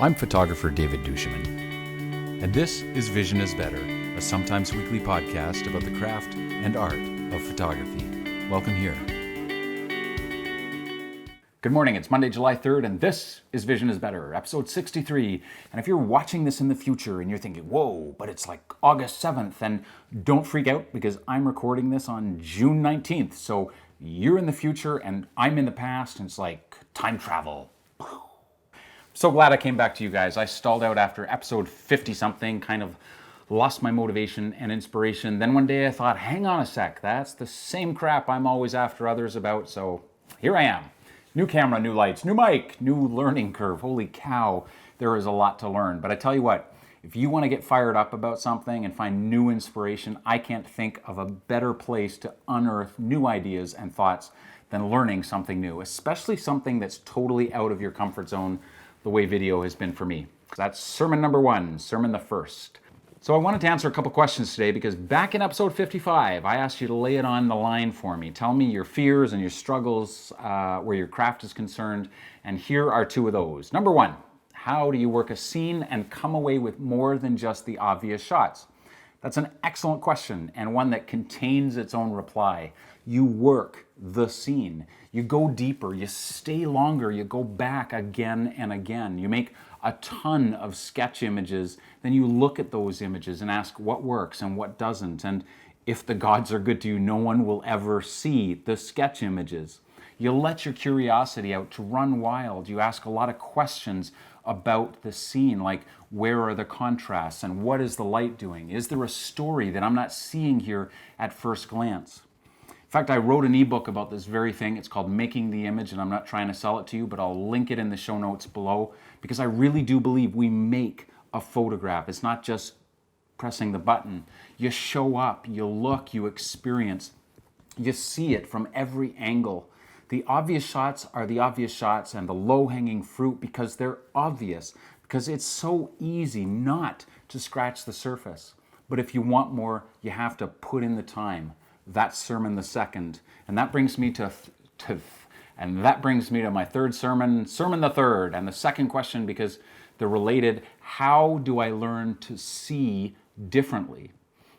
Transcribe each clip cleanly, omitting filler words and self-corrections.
I'm photographer David duChemin, and this is Vision is Better, a sometimes weekly podcast about the craft and art of photography. Welcome here. Good morning, it's Monday, July 3rd, and this is Vision is Better, episode 63. And if you're watching this in the future and you're thinking, whoa, but it's like August 7th, then don't freak out because I'm recording this on June 19th. So you're in the future and I'm in the past, and it's like time travel. So glad I came back to you guys. I stalled out after episode 50-something, kind of lost my motivation and inspiration. Then one day I thought, hang on a sec, that's the same crap I'm always after others about, so here I am. New camera, new lights, new mic, new learning curve. Holy cow, there is a lot to learn. But I tell you what, if you want to get fired up about something and find new inspiration, I can't think of a better place to unearth new ideas and thoughts than learning something new, especially something that's totally out of your comfort zone, the way video has been for me. That's sermon number one, sermon the first. So I wanted to answer a couple questions today because back in episode 55, I asked you to lay it on the line for me. Tell me your fears and your struggles where your craft is concerned. And here are two of those. Number one, how do you work a scene and come away with more than just the obvious shots? That's an excellent question and one that contains its own reply. You work the scene. You go deeper, you stay longer, you go back again and again. You make a ton of sketch images, then you look at those images and ask what works and what doesn't. And if the gods are good to you, no one will ever see the sketch images. You let your curiosity out to run wild. You ask a lot of questions about the scene, like where are the contrasts and what is the light doing? Is there a story that I'm not seeing here at first glance? In fact, I wrote an ebook about this very thing. It's called Making the Image, and I'm not trying to sell it to you, but I'll link it in the show notes below because I really do believe we make a photograph. It's not just pressing the button. You show up, you look, you experience, you see it from every angle. The obvious shots are the obvious shots and the low-hanging fruit because they're obvious, because it's so easy not to scratch the surface. But if you want more, you have to put in the time. That's sermon the second. And that brings me to my third sermon, sermon the third. And the second question, because they're related, how do I learn to see differently?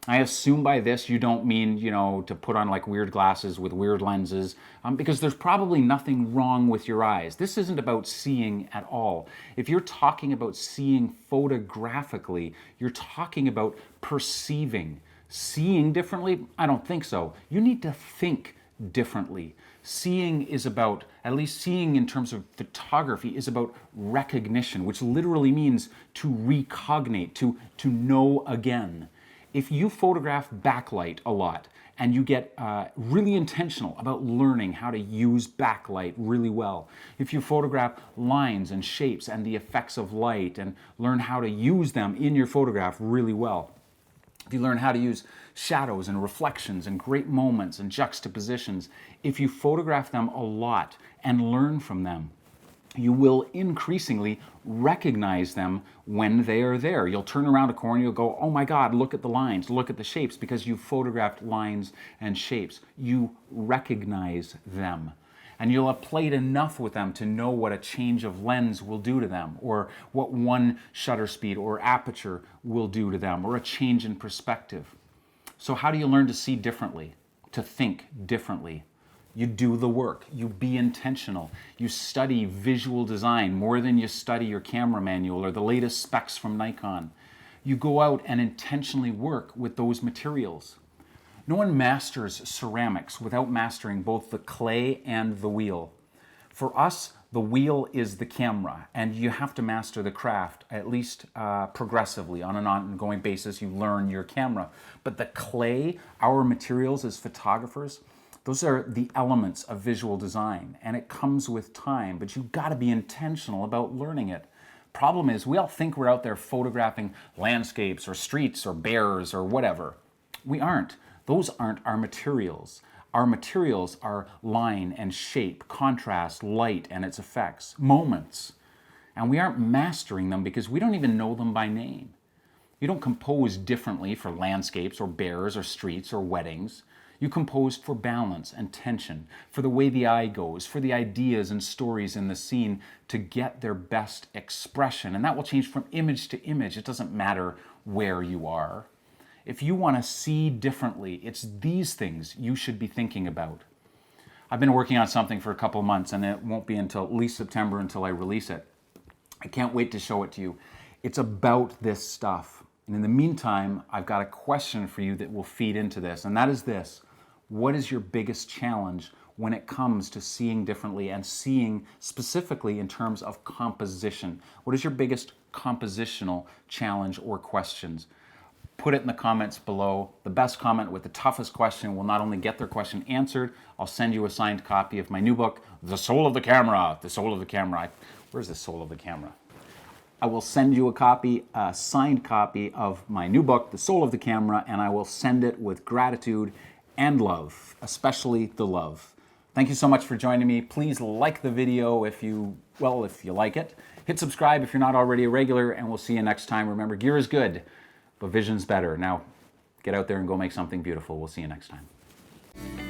I assume by this you don't mean, to put on like weird glasses with weird lenses, because there's probably nothing wrong with your eyes. This isn't about seeing at all. If you're talking about seeing photographically, you're talking about perceiving. Seeing differently? I don't think so. You need to think differently. Seeing is about, at least seeing in terms of photography, is about recognition, which literally means to recognate, to know again. If you photograph backlight a lot and you get really intentional about learning how to use backlight really well, if you photograph lines and shapes and the effects of light and learn how to use them in your photograph really well, if you learn how to use shadows and reflections and great moments and juxtapositions, if you photograph them a lot and learn from them, you will increasingly recognize them when they are there. You'll turn around a corner, you'll go, oh my God, look at the lines, look at the shapes, because you photographed lines and shapes. You recognize them. And you'll have played enough with them to know what a change of lens will do to them, or what one shutter speed or aperture will do to them, or a change in perspective. So how do you learn to see differently, to think differently? You do the work. You be intentional. You study visual design more than you study your camera manual or the latest specs from Nikon. You go out and intentionally work with those materials. No one masters ceramics without mastering both the clay and the wheel. For us, the wheel is the camera, and you have to master the craft, at least progressively. On an ongoing basis, you learn your camera. But the clay, our materials as photographers, those are the elements of visual design, and it comes with time, but you've got to be intentional about learning it. Problem is, we all think we're out there photographing landscapes or streets or bears or whatever. We aren't. Those aren't our materials. Our materials are line and shape, contrast, light and its effects, moments. And we aren't mastering them because we don't even know them by name. You don't compose differently for landscapes or bears or streets or weddings. You compose for balance and tension, for the way the eye goes, for the ideas and stories in the scene to get their best expression. And that will change from image to image. It doesn't matter where you are. If you want to see differently, it's these things you should be thinking about. I've been working on something for a couple of months, and it won't be until at least September until I release it. I can't wait to show it to you. It's about this stuff. And in the meantime, I've got a question for you that will feed into this, and that is this. What is your biggest challenge when it comes to seeing differently and seeing specifically in terms of composition? What is your biggest compositional challenge or questions? Put it in the comments below. The best comment with the toughest question will not only get their question answered, I'll send you a signed copy of my new book, The Soul of the Camera. The Soul of the Camera. Where's the soul of the camera? I will send you a signed copy of my new book, The Soul of the Camera, and I will send it with gratitude and love, especially the love. Thank you so much for joining me. Please like the video if you like it. Hit subscribe if you're not already a regular, and we'll see you next time. Remember, gear is good, but vision's better. Now, get out there and go make something beautiful. We'll see you next time.